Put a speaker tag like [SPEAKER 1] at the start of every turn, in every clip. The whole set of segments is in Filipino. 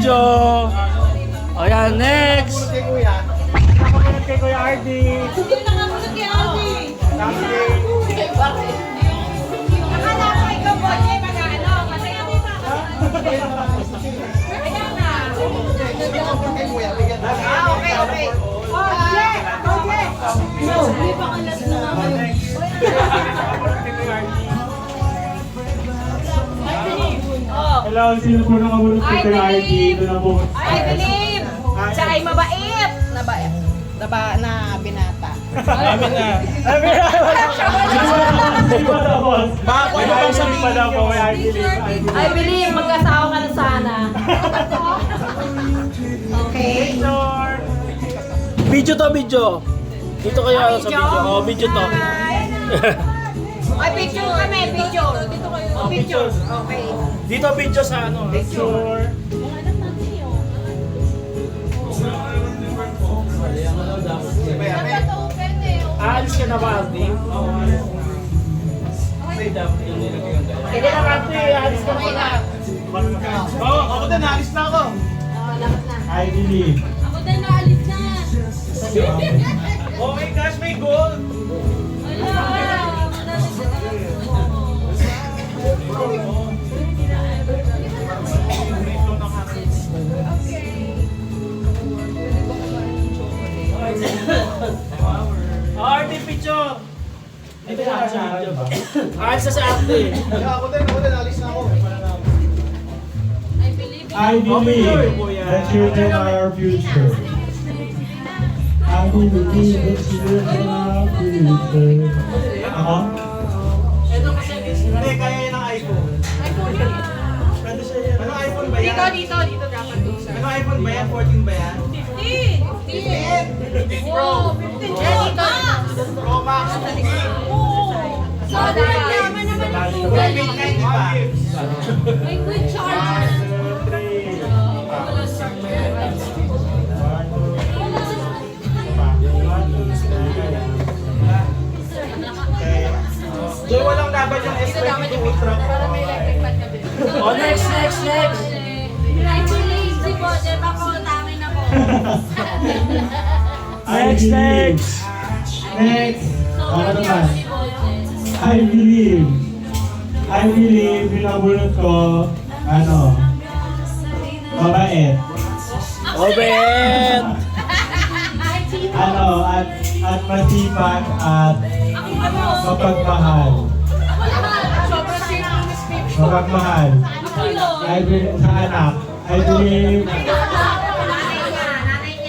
[SPEAKER 1] video. O yan, next.
[SPEAKER 2] Nakapunod kay Kuya Ardy.
[SPEAKER 3] Hindi nakapunod kay Aldi. Akala ko ikaw, Boche, mag-ano. Masaya mo pa. Ayan na. Okay, okay. Boche! Boche! Hindi pa kalas na naman.
[SPEAKER 2] Hello, sino po nakapunod kay Kuya Ardy? Ito na po.
[SPEAKER 3] I believe. Siya ay mabait. Na binata.
[SPEAKER 1] Amin na.
[SPEAKER 2] Bako na bang sabihin pala po kay Ardy?
[SPEAKER 3] I believe magkasawa ka na sana. Okay.
[SPEAKER 1] Video to, video. Dito kayo sa video. O, video to.
[SPEAKER 3] Ay, picture kami, picture. Oh, picture. Okay.
[SPEAKER 1] Dito video sa ano.
[SPEAKER 2] Picture.
[SPEAKER 1] Aalis ka na ba, Aldi? Hindi na, Aldi. Aalis ka na.
[SPEAKER 2] Oo, ako din, naalis na ako. I believe.
[SPEAKER 3] Ako din naalis na.
[SPEAKER 2] Okay, Cash, may goal.
[SPEAKER 1] Ardi, picture. Dito na sa video. Aalis na sa Aldi.
[SPEAKER 2] Ako din, naalis na ako.
[SPEAKER 3] I believe.
[SPEAKER 2] I believe the children are our future. I believe the children are our future. Ako?
[SPEAKER 1] Ito kasi
[SPEAKER 2] Hindi, kaya yan ang iPhone.
[SPEAKER 3] iPhone yun.
[SPEAKER 2] Pwede siya yan. Ano iPhone ba yan?
[SPEAKER 3] Dito dapat doon.
[SPEAKER 2] Ano iPhone ba yan? 14 ba yan?
[SPEAKER 3] 15. Wow, 15. Dito.
[SPEAKER 2] Pro Max.
[SPEAKER 3] So, naman yung Google.
[SPEAKER 2] Pink ka, di ba?
[SPEAKER 3] May good charger.
[SPEAKER 2] Joy, walang laban yung S22 Ultra.
[SPEAKER 3] Para may electric fan ka din.
[SPEAKER 1] Oh, next.
[SPEAKER 3] I believe si Boche, papautangin ako.
[SPEAKER 2] Next. Ano naman?
[SPEAKER 3] Si Boche.
[SPEAKER 2] I believe, binabunot ko, mabait.
[SPEAKER 1] Obet!
[SPEAKER 2] At masipag at mapagmahal.
[SPEAKER 3] Sobrang serious baby.
[SPEAKER 2] Mapagmahal.
[SPEAKER 3] Ako yun.
[SPEAKER 2] I believe sa anak. I believe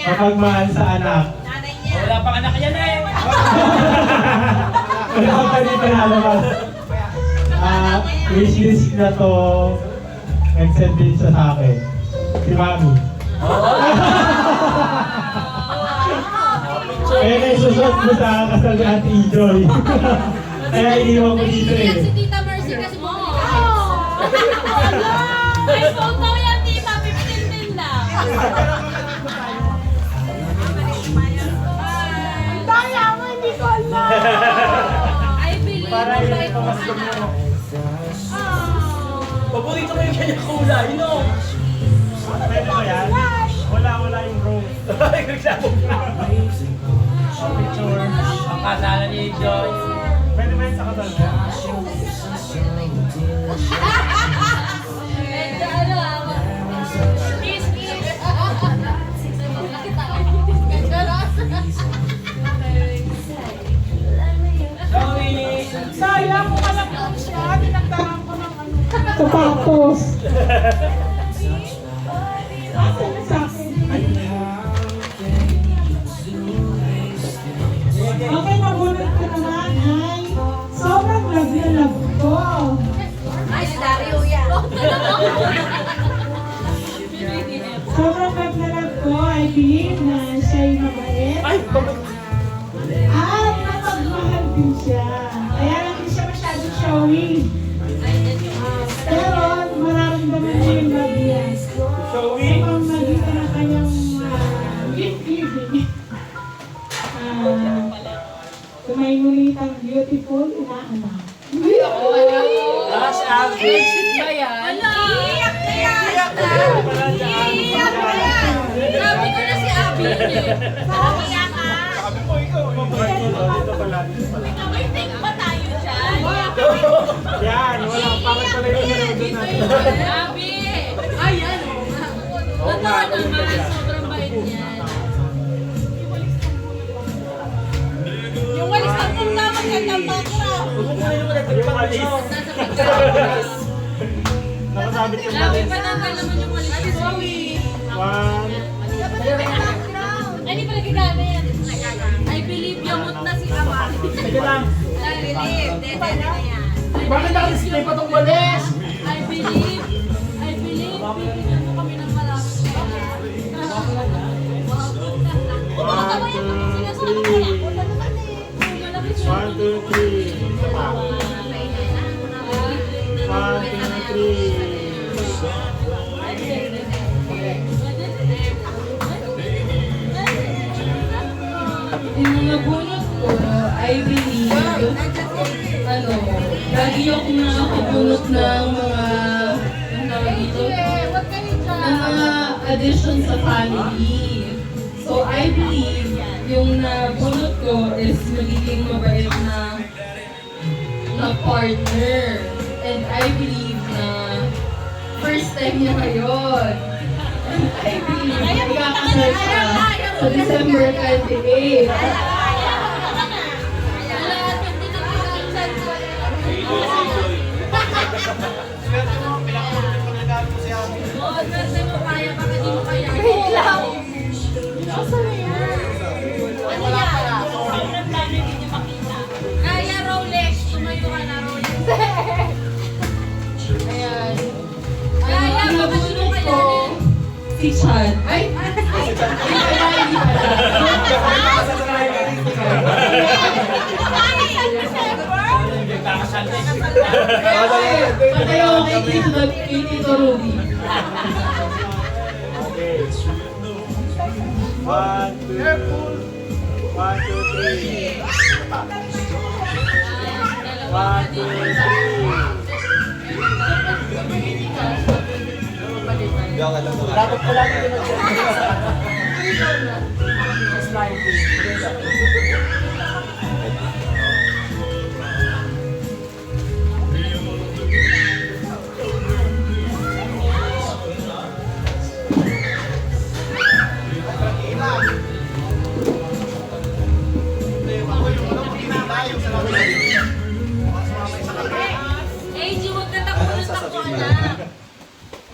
[SPEAKER 2] mapagmahal sa anak.
[SPEAKER 1] Wala pang anak yan eh.
[SPEAKER 2] Wala pa dito nalabas. Wishlist na to. Nag-send din siya sa akin. Si Mami. Eh, naisusot mo sa kasal ni Ate Joy. Kaya iniwan ko dito eh.
[SPEAKER 3] Si Tita Mercy kasi bumili ka. iPhone daw yan, Tita. 15 din lang. Daya mo, hindi ko alam. I believe.
[SPEAKER 2] Para yun ito mas mo.
[SPEAKER 1] Paborito ko yung kanyang kulay, no?
[SPEAKER 2] Pwede ba yan? Wala yung room.
[SPEAKER 1] Reklamo na.
[SPEAKER 2] Picture.
[SPEAKER 1] Ang kasala ni Joy.
[SPEAKER 2] Pwede ba yan sa kasal mo?
[SPEAKER 3] Medyo ano ako. Kiss.
[SPEAKER 1] Joey!
[SPEAKER 3] Sayang ko alam ko siya. Dinagdahan ko ng ano.
[SPEAKER 2] Sapatos.
[SPEAKER 4] Okay, mabunod ko naman ay sobrang love na love ko.
[SPEAKER 3] Ay, si Dario yan.
[SPEAKER 4] Sobrang love na love ko, I believe na siya'y mabait.
[SPEAKER 1] Ay, bakit?
[SPEAKER 4] At napagmahal din siya. Kaya lang hindi siya masyadong showy. Pero mararamdaman mo yung love niya.
[SPEAKER 2] Showy?
[SPEAKER 4] Sa pamagitan ng kanyang gift-giving. Sumainulitang beautiful inaanak.
[SPEAKER 1] Last average.
[SPEAKER 3] Exit ba yan? Wala! Iyak na yan! Kaya ka.
[SPEAKER 1] Dito pala.
[SPEAKER 3] May take ba tayo dyan?
[SPEAKER 1] Yan, wala. Bakit pala yung nanonood natin?
[SPEAKER 3] Grabe. Ayan.
[SPEAKER 1] Oo nga,
[SPEAKER 3] Totoo naman. Sobrang bait niyan. Yung walis ng punta, magandang background.
[SPEAKER 1] Huwag mo muna yung nagpipang video. Nakasabit yung
[SPEAKER 3] Grabe
[SPEAKER 1] walis.
[SPEAKER 3] pa naman yung walis ni Zoe.
[SPEAKER 1] One.
[SPEAKER 3] Ay, di pala gagana yan. I believe yamot na si Ama.
[SPEAKER 1] Sige lang.
[SPEAKER 3] I believe. Dede na yan.
[SPEAKER 1] Bakit naka-display pa tong walis?
[SPEAKER 3] I believe. Bibigyan mo kami ng malapit kaya. Tumatawa yan pag sinasabi ko yan. Wala naman eh. Malapit siya.
[SPEAKER 1] 1, 2, 3. 1, 2, 3.
[SPEAKER 5] Yung mga bunot ko, I believe, lagi akong nakakabunot ng mga, ang tawag dito, ng mga addition sa family. So, I believe, yung nabunot ko is magiging mabait na partner. And I believe na first time niya ngayon. And I believe, magkakasal siya sa December 28.
[SPEAKER 3] Kaya Rolex, tumayo ka na Rolex.
[SPEAKER 5] Ayan.
[SPEAKER 3] Kaya
[SPEAKER 5] Ang nabunot ko, si Chad. Ay! Hindi pala. Patayo kay Tito Ruby.
[SPEAKER 1] Okay. 1, 2, 3. 1, 2, 3. Dapat pala dito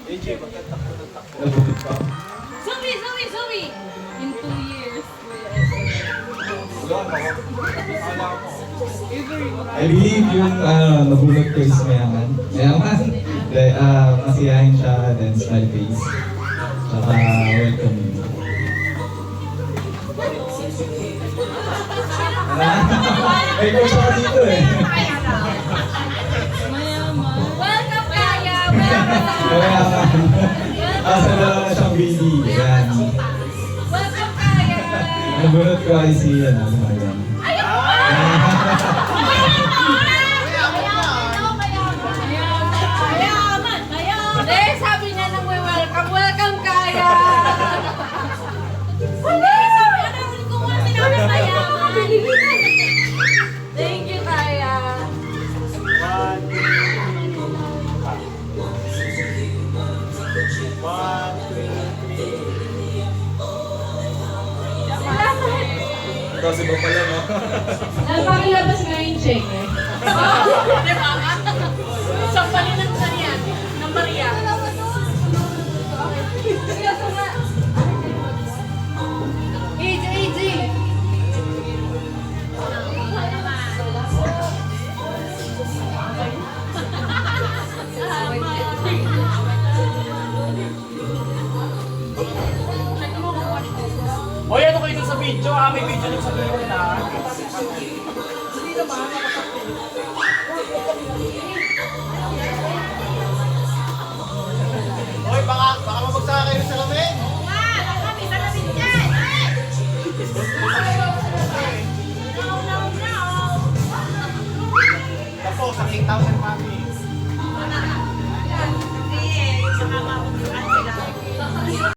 [SPEAKER 3] AJ, huwag ka takbo ng takbo, anak. Zoe! In 2 years.
[SPEAKER 6] I believe yung nabulot ko is mayaman. Mayaman. Masiyahin siya, then smile face. Tsaka welcoming. May coach ako dito eh.
[SPEAKER 3] Welcome, Kaya! Welcome!
[SPEAKER 6] Mayaman. Asa na lang siyang baby. Yan.
[SPEAKER 3] Welcome, Kaya!
[SPEAKER 6] Nabulot ko ay si Mayan.
[SPEAKER 3] Hindi, sabi niya nang welcome. Welcome, Kaya! Hindi, sabi niya nang kumuha sinabi mayaman. Thank you, Kaya.
[SPEAKER 1] 1, 2, 3.
[SPEAKER 6] Kasi ba pala, no?
[SPEAKER 5] Napakilabas nga yung check eh.
[SPEAKER 3] Di ba? Isang bali ng saniya, ng Maria. AJ!
[SPEAKER 1] Hoy, ano kayo dun sa video? May video dun sa video na. Hoy, baka mabagsakan kayo